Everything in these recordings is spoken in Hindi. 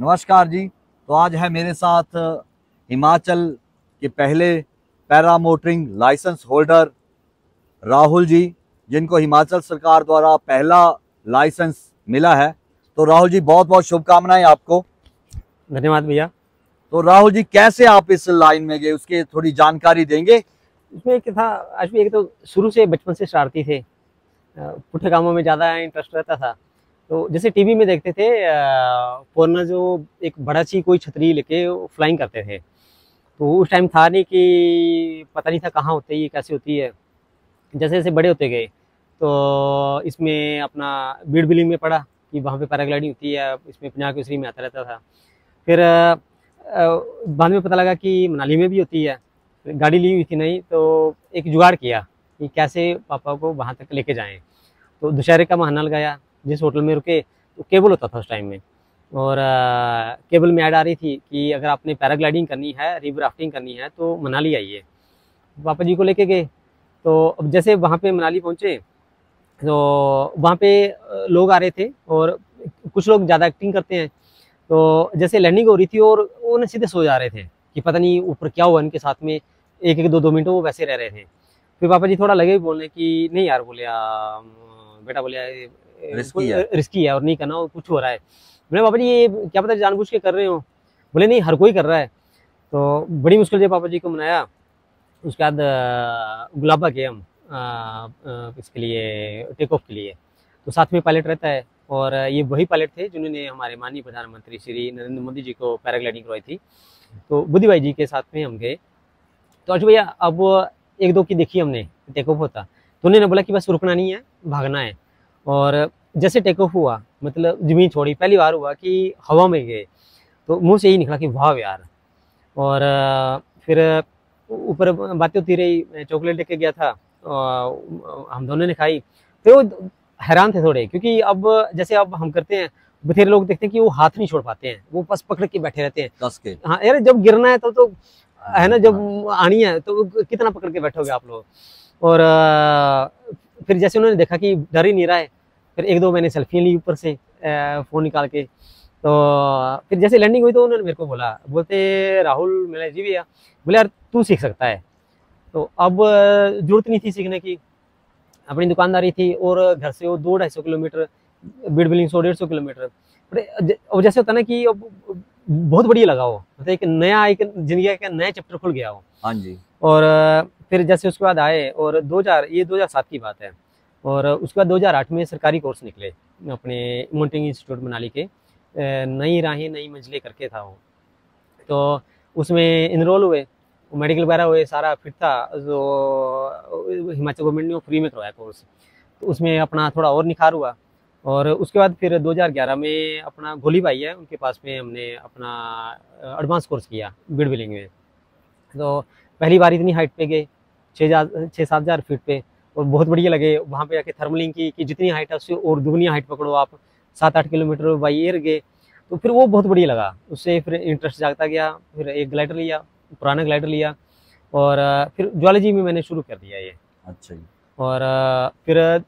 नमस्कार जी। तो आज है मेरे साथ हिमाचल के पहले paramotoring licence holder Rahul ji, जिनको हिमाचल सरकार द्वारा पहला लाइसेंस मिला है। तो राहुल जी, बहुत बहुत शुभकामनाएं आपको। धन्यवाद भैया। तो राहुल जी, कैसे आप इस लाइन में गए, उसकी थोड़ी जानकारी देंगे? इसमें एक था, आज भी एक तो शुरू से बचपन से शरारती थे, पुट्ठे कामों में ज़्यादा इंटरेस्ट रहता था। तो जैसे टीवी में देखते थे फॉरनर जो एक बड़ा सी कोई छतरी लेके फ्लाइंग करते थे, तो उस टाइम था नहीं कि पता नहीं था कहाँ होती है, ये कैसे होती है। जैसे जैसे बड़े होते गए तो इसमें अपना बीड़ बिलिंग में पड़ा कि वहाँ पे पैराग्लाइडिंग होती है, इसमें 50 में आता रहता था। फिर बाद में पता लगा कि मनाली में भी होती है। गाड़ी ली हुई थी नहीं, तो एक जुगाड़ किया कि कैसे पापा को वहाँ तक लेके जाएं। तो दुशहरे का बहाना लगाया, जिस होटल में रुके तो केबल होता था उस टाइम में, और केबल में ऐड आ रही थी कि अगर आपने पैराग्लाइडिंग करनी है, रिवर राफ्टिंग करनी है तो मनाली आइए। पापा जी को लेके गए। तो अब जैसे वहाँ पे मनाली पहुँचे तो वहाँ पे लोग आ रहे थे, और कुछ लोग ज़्यादा एक्टिंग करते हैं। तो जैसे लैंडिंग हो रही थी और वो ना सीधे सो जा रहे थे कि पता नहीं ऊपर क्या हुआ इनके साथ में। एक एक दो दो मिनट वो वैसे रह रहे थे। फिर पापा जी थोड़ा लगे बोलने कि नहीं यार, बोले बेटा, बोले रिस्की है और नहीं करना, और कुछ हो रहा है। बोले पापा जी ये क्या पता जानबूझ के कर रहे हो। बोले नहीं, हर कोई कर रहा है। तो बड़ी मुश्किल से पापा जी को मनाया। उसके बाद गुलाबा गए हम इसके लिए, टेक ऑफ के लिए। तो साथ में पायलट रहता है, और ये वही पायलट थे जिन्होंने हमारे माननीय प्रधानमंत्री श्री नरेंद्र मोदी जी को पैराग्लाइडिंग करवाई थी। तो बुद्धि भाई जी के साथ में हम गए। तो आज भैया अब एक दो की देखी हमने, टेक ऑफ होता तो उन्होंने बोला कि बस रुकना नहीं है, भागना है। और जैसे टेक ऑफ हुआ, मतलब जमीन छोड़ी, पहली बार हुआ कि हवा में गए, तो मुंह से यही निकला कि वाह यार। और फिर ऊपर बातें होती रही, मैं चॉकलेट लेके गया था, हम दोनों ने खाई। तो वो हैरान थे थोड़े, क्योंकि अब जैसे अब हम करते हैं, बथेरे लोग देखते हैं कि वो हाथ नहीं छोड़ पाते हैं, वो बस पकड़ के बैठे रहते हैं कस के। हाँ यार, जब गिरना है तो है ना, जब आनी है तो कितना पकड़ के बैठोगे आप लोग। और फिर जैसे उन्होंने देखा कि डर ही नहीं रहा है, फिर एक दो मैंने सेल्फी ली ऊपर से फ़ोन निकाल के। तो फिर जैसे लैंडिंग हुई तो उन्होंने मेरे को बोला, बोलते राहुल, मैंने जी भैया। बोले यार तू सीख सकता है। तो अब जरूरत नहीं थी सीखने की, अपनी दुकानदारी थी, और घर से वो 200-250 किलोमीटर, बीड़ बिलिंग 100-150 किलोमीटर। और जैसे होता ना कि अब बहुत बढ़िया लगा वो, मतलब एक नया, एक जिंदगी का नया चैप्टर खुल गया वो। हाँ जी। और फिर जैसे उसके बाद आए, और 2007 की बात है, और उसके बाद 2008 में सरकारी कोर्स निकले अपने माउंटेनिंग इंस्टीट्यूट मनाली के, नई राहें नई मंजिलें करके था वो। तो उसमें इनरोल हुए, मेडिकल वगैरह हुए, सारा फिट था। जो हिमाचल गवर्नमेंट ने वो फ्री में करवाया कोर्स, तो उसमें अपना थोड़ा और निखार हुआ। और उसके बाद फिर 2011 में अपना गोली भाई है, उनके पास में हमने अपना एडवांस कोर्स किया बीड़ बिलिंग में। तो पहली बार इतनी हाइट पे गए, 6-7 हज़ार फीट पे, और बहुत बढ़िया लगे वहाँ पे जाके थर्मलिंग की कि जितनी हाइट है उससे और दुगनी हाइट पकड़ो आप। 7-8 किलोमीटर बाई एयर गए, तो फिर वो बहुत बढ़िया लगा। उससे फिर इंटरेस्ट जागता गया, फिर एक ग्लाइडर लिया, पुराना ग्लाइडर लिया, और फिर ज्वालॉजी में मैंने शुरू कर दिया ये। अच्छा जी। और फिर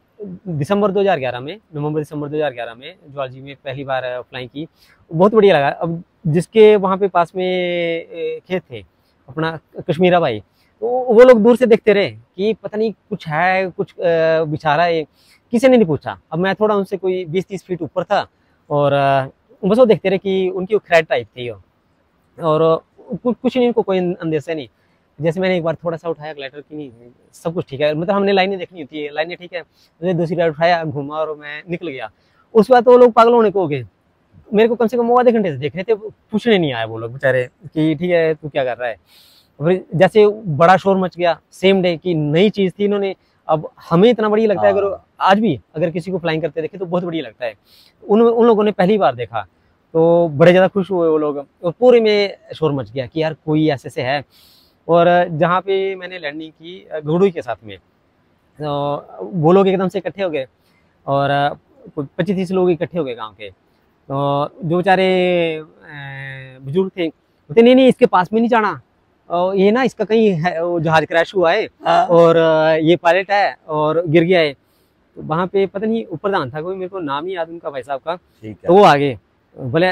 दिसंबर 2011 में, नवंबर दिसंबर 2011 में ज्वालॉजी में पहली बार फ्लाइंग की, बहुत बढ़िया लगा। अब जिसके वहाँ पे पास में खेत थे, अपना कश्मीरा भाई, तो वो लोग दूर से देखते रहे कि पता नहीं कुछ है, कुछ बिछा रहा है। किसी ने नहीं पूछा। अब मैं थोड़ा उनसे कोई 20-30 फीट ऊपर था, और बस वो देखते रहे कि उनकी वो खैर टाइप थी वो, और कुछ नहीं, उनको कोई अंदेशा नहीं। जैसे मैंने एक बार थोड़ा सा उठाया ग्लाइडर की, नहीं सब कुछ ठीक है, मतलब हमने लाइनें देखनी होती है, लाइनें ठीक है, मैंने दूसरी राइड उठाया, घूमा, और मैं निकल गया। उसके बाद तो वो लोग पागल होने को हो गए, मेरे को कम से कम वो आधे घंटे से देख रहे थे, पूछने नहीं आए वो लोग बेचारे कि ठीक है तू क्या कर रहा है। फिर जैसे बड़ा शोर मच गया, सेम डे की नई चीज़ थी इन्होंने। अब हमें इतना बढ़िया लगता है, अगर आज भी अगर किसी को फ्लाइंग करते देखे तो बहुत बढ़िया लगता है। उन लोगों ने पहली बार देखा तो बड़े ज़्यादा खुश हुए वो लोग, और पूरे में शोर मच गया कि यार कोई ऐसे से है। और जहाँ पे मैंने लैंडिंग की घुड़ुई के साथ में, तो वो लोग एकदम से इकट्ठे हो गए, और 25-30 लोग इकट्ठे हो गए गाँव के। तो जो बेचारे बुजुर्ग थे, बोलते नहीं नहीं, इसके पास में नहीं जाना, और ये ना इसका कहीं है, वो जहाज क्रैश हुआ है, और ये पायलट है और गिर गया है। तो वहाँ पे पता नहीं उपरदान था कोई, मेरे को नाम ही याद उनका भाई साहब का, तो वो आगे बोले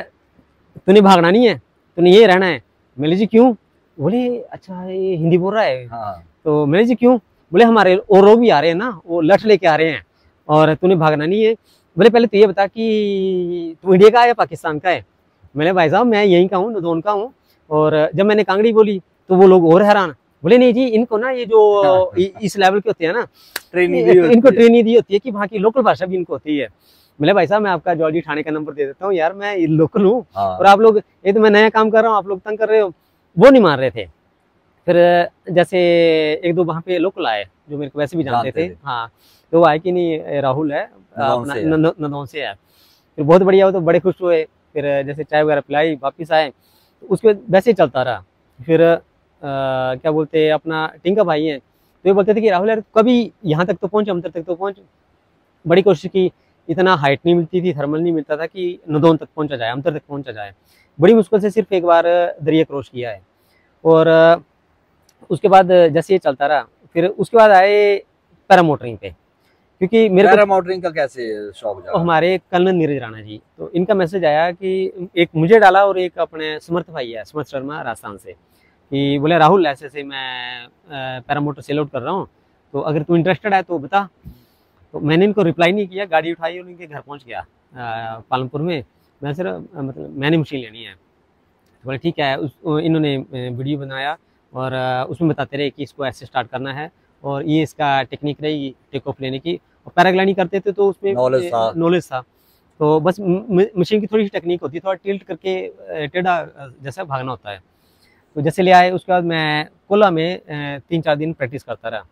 तूने भागना नहीं है, तूने ये रहना है। मैंने जी क्यों? बोले अच्छा ये हिंदी बोल रहा है। हाँ। तो मैंने जी क्यों? बोले हमारे और वो भी आ रहे हैं ना, वो लठ लेके आ रहे हैं और तूने भागना नहीं है। बोले पहले तू ये बता कि तू इंडिया का है या पाकिस्तान का है? मैंने भाई साहब मैं यहीं का हूँ, नदौन का हूँ। और जब मैंने कांगड़ी बोली तो वो लोग और हैरान। बोले नहीं जी इनको ना ये जो इस लेवल के होते हैं ना ट्रेनिंग इनको ट्रेनिंग दी होती है कि वहाँ की लोकल भाषा भी इनको होती है। मैंने भाई साहब मैं आपका जॉर्जी थाने का नंबर दे देता हूँ यार, मैं लोकल हूँ और आप लोग ये तो मैं नया काम कर रहा हूँ, आप लोग तंग कर रहे हो। वो नहीं मान रहे थे। फिर जैसे एक दो वहाँ पे लोकल आए जो मेरे को वैसे भी जानते थे। हाँ तो वो आए कि नहीं राहुल है अपना नदौन से है। फिर बहुत बढ़िया हो तो बड़े खुश हुए। फिर जैसे चाय वगैरह पिलाई वापिस आए तो उसके वैसे ही चलता रहा। फिर क्या बोलते हैं अपना टिंका भाई हैं तो ये बोलते थे कि राहुल यार कभी यहाँ तक तो पहुँच, अमतर तक तो पहुँच। बड़ी कोशिश की, इतना हाइट नहीं मिलती थी, थर्मल नहीं मिलता था कि नदौन तक पहुँचा जाए, अमतर तक पहुँचा जाए। बड़ी मुश्किल से सिर्फ एक बार दरिया क्रॉस किया है। और उसके बाद जैसे ये चलता रहा फिर उसके बाद आए पैरामोटरिंग पे, क्योंकि मेरे को पैरामोटरिंग का कैसे शौक जागा? हमारे कर्नल नीरज राणा जी, तो इनका मैसेज आया कि एक मुझे डाला और एक अपने समर्थ भाई है, समर्थ शर्मा राजस्थान से, कि बोले राहुल ऐसे ऐसे मैं पैरामोटर सेल आउट कर रहा हूँ तो अगर तू इंटरेस्टेड है तो बता। तो मैंने इनको रिप्लाई नहीं किया, गाड़ी उठाई और उनके घर पहुँच गया पालमपुर में। मैं सिर्फ मतलब मैंने मशीन लेनी है। तो बोले ठीक है। इन्होंने वीडियो बनाया और उसमें बताते रहे कि इसको ऐसे स्टार्ट करना है और ये इसका टेक्निक रहेगी टेक ऑफ लेने की। और पैराग्लाइडिंग करते थे तो उसमें नॉलेज था। तो बस मशीन की थोड़ी सी टेक्निक होती है, थोड़ा टिल्ट करके टेढ़ा जैसा भागना होता है। तो जैसे ले आए उसके बाद मैं कोला में 3-4 दिन प्रैक्टिस करता रहा।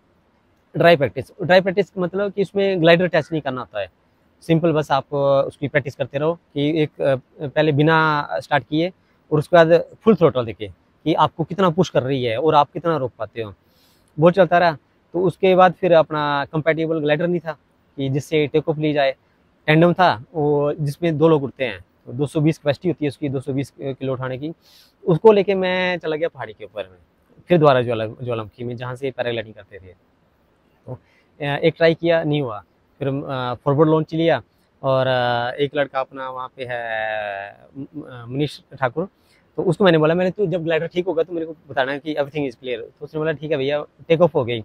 ड्राई प्रैक्टिस मतलब कि उसमें ग्लाइडर टच नहीं करना होता है, सिंपल बस आप उसकी प्रैक्टिस करते रहो कि एक पहले बिना स्टार्ट किए और उसके बाद फुल थ्रोटल देखे कि आपको कितना पुश कर रही है और आप कितना रोक पाते हो। वो चलता रहा। तो उसके बाद फिर अपना कंपैटिबल ग्लाइडर नहीं था कि जिससे टेक ऑफ ली जाए। टैंडम था वो जिसमें 2 लोग उड़ते हैं, तो 220 कैपेसिटी होती है उसकी, 220 किलो उठाने की। उसको लेके मैं चला गया पहाड़ी के ऊपर में, फिर द्वारा ज्वालामुखी में जहाँ से पैराग्लाइडिंग करते थे। तो एक ट्राई किया, नहीं हुआ। फिर फॉरवर्ड लॉन्च लिया और एक लड़का अपना वहाँ पे है मनीष ठाकुर, तो उसको मैंने बोला मैंने तू जब ग्लाइडर ठीक होगा तो मेरे को बताना कि एवरीथिंग इज क्लियर। तो उसने बोला ठीक है भैया, टेक ऑफ हो गई।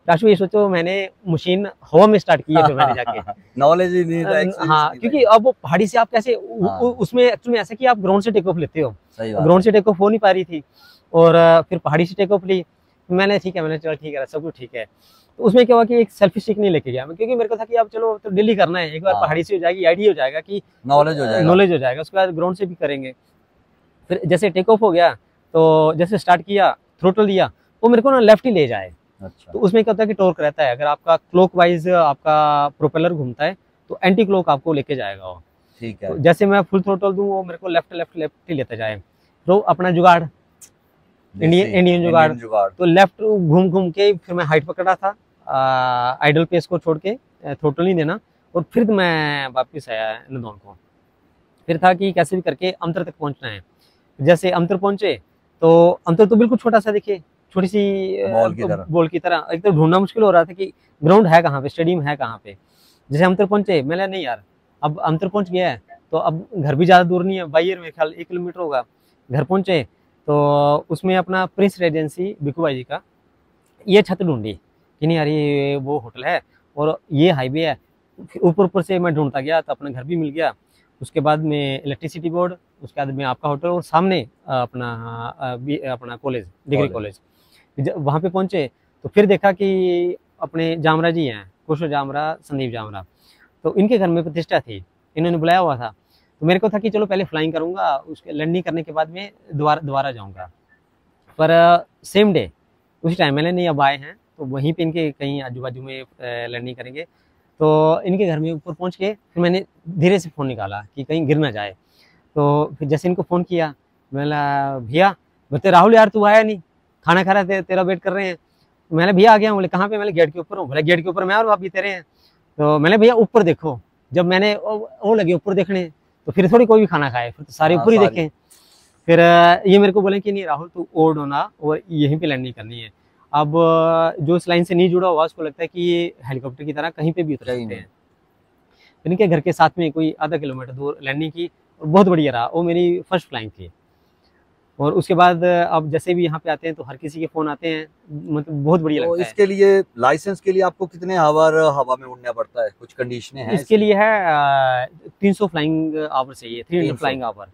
राशु ये सोचो मैंने मशीन हवा में स्टार्ट की है फिर मैंने जाके नॉलेज ही नहीं था। हाँ क्योंकि अब वो पहाड़ी से आप कैसे उसमें एक्चुअली ऐसा कि आप ग्राउंड से टेक ऑफ लेते हो, ग्राउंड से टेक ऑफ हो नहीं पा रही थी और फिर पहाड़ी से टेक ऑफ ली। मैंने ठीक है, मैंने चलो ठीक है सब कुछ ठीक है। तो उसमें क्या हुआ कि एक सेल्फी स्टिक नहीं लेके गया मैं, क्योंकि मेरे को था कि अब चलो तो डेली करना है, एक बार पहाड़ी से हो जाएगी, आइडिया हो जाएगा कि नॉलेज हो जाएगा, उसके बाद ग्राउंड से भी करेंगे। फिर जैसे टेक ऑफ हो गया तो जैसे स्टार्ट किया, थ्रोटल दिया, वो मेरे को ना लेफ्ट ही ले जाए। अच्छा। तो उसमें क्या होता है कि टॉर्क रहता है, अगर आपका क्लॉक वाइज आपका प्रोपेलर घूमता है तो एंटी क्लॉक आपको लेके जाएगा वो। ठीक है। तो जैसे मैं फुल थ्रोटल दूं वो मेरे को लेफ्ट ही लेता जाए। तो अपना जुगाड़ इंडियन जुगाड़, तो लेफ्ट घूम के फिर मैं हाइट पकड़ा था, आइडल पेस को छोड़ के, थ्रोटल नहीं देना। और फिर मैं वापस आया नदौन को। फिर था कि कैसे भी करके अमतर तक पहुंचना है। जैसे अमतर पहुंचे तो अमतर तो बिल्कुल छोटा सा, देखिए छोटी सी बॉल की तरह। एक तो ढूंढना मुश्किल हो रहा था कि ग्राउंड है कहाँ पे, स्टेडियम है कहाँ पे। जैसे अमतर पहुंचे मैंने नहीं यार अब अमतर पहुंच गया है तो अब घर भी ज़्यादा दूर नहीं है, बाइयर मेरे ख्याल 1 किलोमीटर होगा। घर पहुंचे तो उसमें अपना प्रिंस रेजेंसी बिकू भाई जी का ये छत ढूंढी कि नहीं यार ये वो होटल है और ये हाईवे है। ऊपर से मैं ढूंढता गया तो अपना घर भी मिल गया। उसके बाद में इलेक्ट्रिसिटी बोर्ड, उसके बाद में आपका होटल और सामने अपना कॉलेज, डिग्री कॉलेज। वहाँ पे पहुँचे तो फिर देखा कि अपने जामरा जी हैं, कुशल जामरा, संदीप जामरा, तो इनके घर में प्रतिष्ठा थी, इन्होंने बुलाया हुआ था। तो मेरे को था कि चलो पहले फ्लाइंग करूँगा, उसके लैंडिंग करने के बाद में दोबारा जाऊँगा। पर सेम डे उसी टाइम मैंने नहीं, अब आए हैं तो वहीं पे इनके कहीं आजू बाजू में लैंडिंग करेंगे। तो इनके घर में ऊपर पहुँच के फिर मैंने धीरे से फ़ोन निकाला कि कहीं गिर ना जाए। तो फिर जैसे इनको फ़ोन किया, मैंने भैया, बोलते राहुल यार तू आया नहीं, खाना खा रहा तेरा वेट कर रहे हैं। मैंने भैया आ गया हूँ। बोले कहाँ पे? मैंने गेट के ऊपर हूँ। बोले गेट के ऊपर मैं और आप भी तेरे हैं। तो मैंने भैया ऊपर देखो। जब मैंने वो लगे ऊपर देखने तो फिर थोड़ी कोई भी खाना खाए, फिर तो सारे ऊपर ही देखें। फिर ये मेरे को बोले कि नहीं राहुल तू ओड होना और यहीं पे लैंडिंग करनी है। अब जो इस लाइन से नहीं जुड़ा हुआ उसको लगता है कि ये हेलीकॉप्टर की तरह कहीं पे भी उतर सकते हैं। इनके घर के साथ में कोई आधा किलोमीटर दूर लैंडिंग की और बहुत बढ़िया रहा, वो मेरी फर्स्ट फ्लाइंग थी। और उसके बाद अब जैसे भी यहाँ पे आते हैं तो हर किसी के फ़ोन आते हैं, मतलब बहुत बढ़िया तो लगता है। इसके लिए लाइसेंस के लिए आपको कितने आवर हवा में उड़ना पड़ता है, कुछ कंडीशनें हैं इसके लिए है 300 फ्लाइंग आवर चाहिए, 300 300 फ्लाइंग आवर।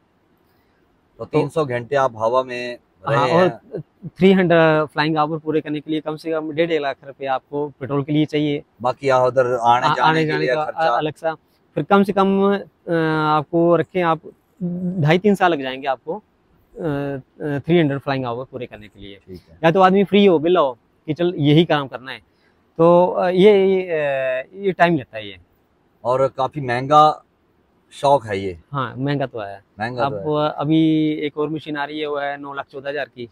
तो तो 300 घंटे आप हवा में हाँ, रहे और हैं। 300 फ्लाइंग आवर पूरे करने के लिए कम से कम 1.5 लाख रुपए आपको पेट्रोल के लिए चाहिए। बाकी यहाँ उधर आने जाने आने के जाने लिए का खर्चा। अलग सा, फिर कम से कम आपको रखें आप 2.5-3 साल लग जाएंगे आपको 300 फ्लाइंग आवर पूरे करने के लिए। ठीक है। या तो आदमी फ्री हो, बिल हो कि चल यही काम करना है, तो ये टाइम लेता है ये। और काफी महंगा शौक है ये। हाँ, महंगा तो है। महंगा तो अब है। अभी एक और मशीन आ रही है, वो है 9,14,000 की।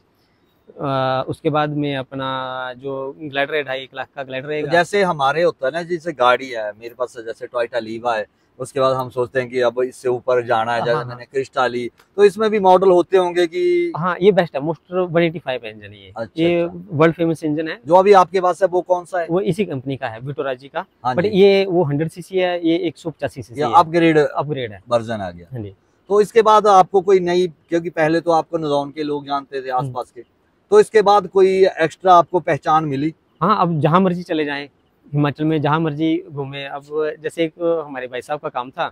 उसके बाद में अपना जो ग्लाइडर है 2.5 लाख का ग्लाइडर तो रहेगा। जैसे हमारे होता है ना, जैसे गाड़ी है मेरे पास, जैसे टोयोटा लीवा है, उसके बाद हम सोचते हैं कि अब इससे ऊपर जाना है, हाँ जैसे हाँ मैंने क्रिस्टा ली, तो इसमें भी मॉडल होते होंगे कि। हाँ, ये बेस्ट है, मोस्टर 185 इंजन है ये। अच्छा ये अच्छा। वर्ल्ड फेमस इंजन है। जो अभी आपके पास है वो कौन सा है? वो इसी कंपनी का है, विटोराजी का। हाँ बट जी। ये वो 100 सीसी है, ये 185 सीसी ये है। अपग्रेड अपग्रेड है। वर्जन आ गया। हाँ जी। तो इसके बाद आपको कोई नई, क्योंकि पहले तो आपको नज़ौन के लोग जानते थे हम्म। आसपास के, तो इसके बाद कोई एक्स्ट्रा आपको पहचान मिली? हाँ, अब जहाँ मर्जी चले जाएं, हिमाचल में जहाँ मर्जी घूमे। अब जैसे एक हमारे भाई साहब का काम था,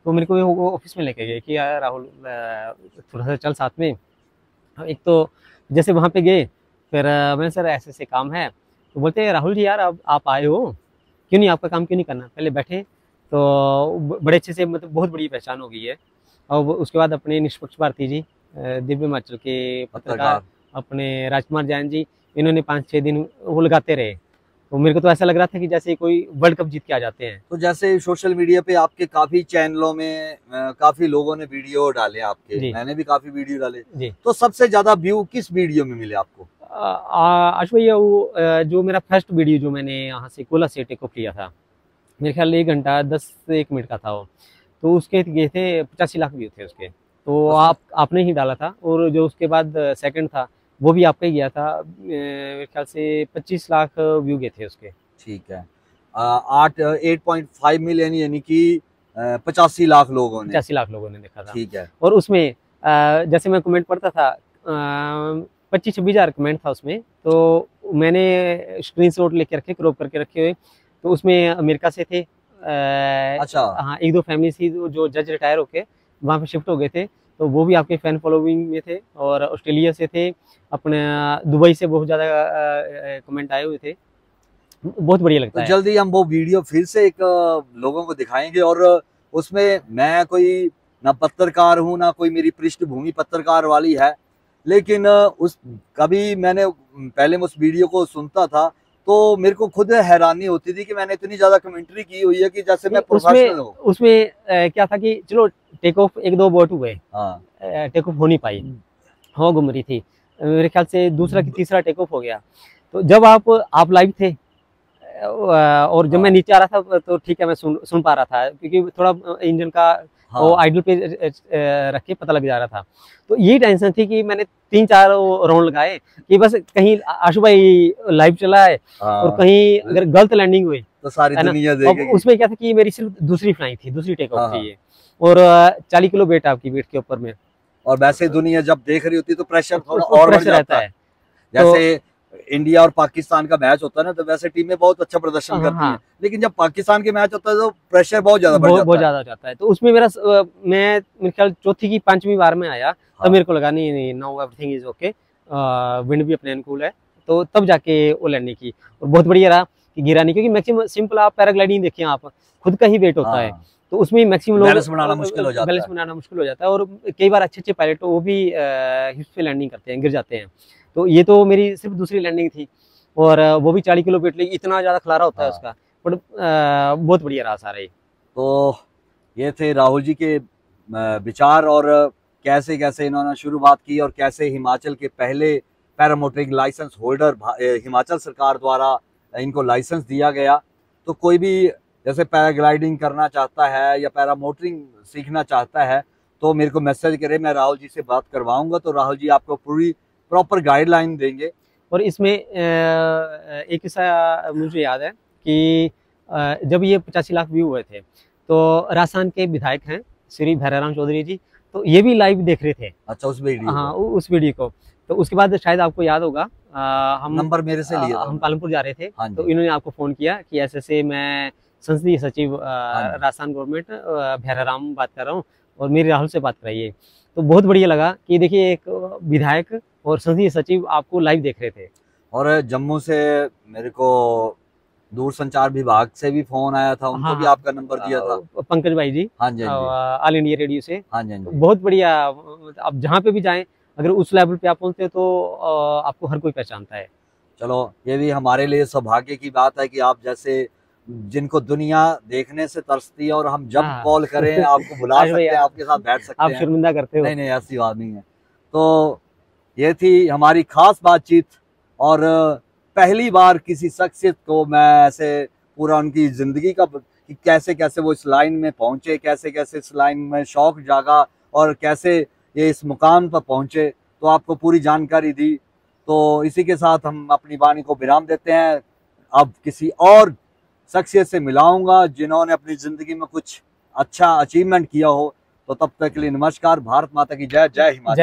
तो मेरे को वो ऑफिस में लेके गए कि यार राहुल थोड़ा सा चल साथ में। एक तो जैसे वहाँ पे गए, फिर मैंने सर ऐसे ऐसे काम है, तो बोलते हैं राहुल जी यार अब आप आए हो, क्यों नहीं आपका काम क्यों नहीं करना, पहले बैठे। तो बड़े अच्छे से, मतलब बहुत बड़ी पहचान हो गई है। और उसके बाद अपने निष्पक्ष भारती जी, दिव्य हिमाचल के पत्रकार, अपने राजकुमार जैन जी, इन्होंने 5-6 दिन वो लगाते रहे। तो मेरे को तो ऐसा लग रहा था कि जैसे कोई वर्ल्ड कप जीत के आ जाते हैं। तो जैसे सोशल मीडिया पे आपके काफी चैनलों में काफी लोगों ने वीडियो डाले आपके, जी मैंने भी काफी वीडियो डाले, जी। तो सबसे ज्यादा व्यू किस वीडियो में मिले आपको? आज भैया वो जो मेरा फर्स्ट वीडियो जो मैंने यहाँ से कोला से टेक ऑफ किया था, मेरे ख्याल 1 घंटा 10 से 1 मिनट का था वो, तो उसके गए थे 85 लाख व्यू थे उसके। तो आपने ही डाला था। और जो उसके बाद सेकंड था, वो भी आपका ही गया था, मेरे ख्याल से 25 लाख व्यू गए थे उसके। ठीक है। 8.5 मिलियन, यानी कि 85 लाख लोगों ने। 85 लाख लोगों ने देखा था। ठीक है। और उसमें जैसे मैं कमेंट पढ़ता था, 25-26 हज़ार कमेंट था उसमें। तो मैंने स्क्रीनशॉट लेके रखे, क्रॉप करके रखे हुए। तो उसमें अमेरिका से थे, अच्छा। हाँ, 1-2 फैमिली थी जो जज रिटायर होके वहाँ पे शिफ्ट हो गए थे, तो वो भी आपके फैन फॉलोइंग में थे। और ऑस्ट्रेलिया से थे, अपने दुबई से बहुत ज़्यादा कमेंट आए हुए थे। बहुत बढ़िया लगता तो है। जल्दी हम वो वीडियो फिर से एक लोगों को दिखाएंगे, और उसमें मैं कोई ना पत्रकार हूँ, ना कोई मेरी पृष्ठभूमि पत्रकार वाली है, लेकिन उस कभी मैंने पहले मैं उस वीडियो को सुनता था तो मेरे को खुद हैरानी होती थी कि मैंने इतनी ज्यादा कमेंट्री की हुई है कि जैसे मैं प्रोफेशनल हूँ। उसमें क्या था कि चलो टेक ऑफ 1-2 बोट हुए, हाँ। टेक ऑफ हो नहीं पाई, हवा घूम रही थी। मेरे ख्याल से दूसरा कि तीसरा टेक ऑफ हो गया। तो जब आप लाइव थे, और जब मैं नीचे आ रहा था तो ठीक है, मैं सुन पा रहा था, क्योंकि थोड़ा इंजन का वो आइडल पे रख के पता लग जा रहा था। तो यही टेंशन थी कि मैंने 3-4 राउंड लगाए कि बस कहीं आशु भाई लाइव चला है और कहीं अगर गलत लैंडिंग हुई तो सारी दुनिया देखेगी। उसमें क्या था कि मेरी सिर्फ दूसरी फ्लाइंग थी, दूसरी टेक ऑफ थी ये, और 40 किलो वेट आपकी वेट के ऊपर में। और वैसे दुनिया जब देख रही होती है तो प्रेशर थोड़ा और बढ़ जाता है। जैसे इंडिया और पाकिस्तान का मैच होता है ना, तो वैसे टीमें बहुत अच्छा प्रदर्शन करती हैं, लेकिन जब पाकिस्तान के मैच होता है तो प्रेशर बहुत ज्यादा बढ़ जाता है। बहुत ज्यादा हो जाता है। तो उसमें मैं मेरे ख्याल चौथी की 5वीं बार में आया, तब मेरे को लगा नहीं now everything is okay, wind भी अपने अनुकूल है, तो तब जाके वो लैंडिंग की। और बहुत बढ़िया रहा कि गिरा नहीं, क्योंकि मैक्सिमम सिंपल आप पैराग्लाइडिंग देखिए, आप खुद का ही वेट होता है, तो उसमें मैक्सिमम लोग बैलेंस बनाना मुश्किल हो जाता है। और कई बार अच्छे पायलट वो भी हिप्स पे लैंडिंग करते हैं, गिर जाते हैं। तो ये तो मेरी सिर्फ दूसरी लैंडिंग थी, और वो भी 40 किलो वेट लेगी, इतना ज्यादा खलारा होता है उसका, बट बहुत बढ़िया रहा सारा ये। तो ये थे राहुल जी के विचार, और कैसे कैसे इन्होंने शुरुआत की, और कैसे हिमाचल के पहले पैरामोटरिंग लाइसेंस होल्डर हिमाचल सरकार द्वारा इनको लाइसेंस दिया गया। तो कोई भी जैसे पैराग्लाइडिंग करना चाहता है या पैरामोटरिंग सीखना चाहता है तो मेरे को मैसेज करे, मैं राहुल जी से बात करवाऊंगा, तो राहुल जी आपको पूरी प्रॉपर गाइडलाइन देंगे। और इसमें एक किस्सा मुझे याद है कि जब ये 85 लाख व्यू हुए थे, तो राजस्थान के विधायक हैं श्री भैराराम चौधरी जी, तो ये भी लाइव देख रहे थे। अच्छा, उस वीडियो हाँ, उस वीडियो को। तो उसके बाद शायद आपको याद होगा, हम नंबर मेरे से लिया था हम पालमपुर जा रहे थे, हाँ तो जी, इन्होंने आपको फ़ोन किया कि ऐसे-ऐसे मैं संसदीय सचिव हाँ जी। राजस्थान गवर्नमेंट भैराराम बात कर रहा हूँ और मेरी राहुल से बात कराइए। तो बहुत बढ़िया लगा कि देखिए एक विधायक और संसदीय सचिव आपको लाइव देख रहे थे। और जम्मू से मेरे को दूरसंचार विभाग से भी फोन आया था, उनको हाँ, भी हाँ। आपका नंबर दिया था। पंकज भाई जी, हाँ जी, हाँ जी, ऑल इंडिया रेडियो से। हाँ जी, हाँ तो जी। बहुत बढ़िया, आप जहाँ पे भी जाएँ, अगर उस लेवल पे आप पहुँचते हो तो आपको हर कोई पहचानता है। चलो, ये भी हमारे लिए सौभाग्य की बात है कि आप जैसे जिनको दुनिया देखने से तरसती है और हम जब हाँ। कॉल करें आपको बुला आश सकते हैं, भैया, आपके साथ बैठ सकते आप हैं। शर्मिंदा करते हो। नहीं, नहीं, ऐसी बात नहीं है। तो ये थी हमारी खास बातचीत, और पहली बार किसी शख्सियत को मैं ऐसे पूरा उनकी ज़िंदगी का कि कैसे-कैसे वो इस लाइन में पहुँचे, कैसे-कैसे इस लाइन में शौक जागा और कैसे ये इस मुकाम पर पहुँचे, तो आपको पूरी जानकारी दी। तो इसी के साथ हम अपनी वाणी को विराम देते हैं। अब किसी और शख्सियत से मिलाऊंगा जिन्होंने अपनी ज़िंदगी में कुछ अच्छा अचीवमेंट किया हो। तो तब तक के लिए नमस्कार। भारत माता की जय। जय हिमाचल।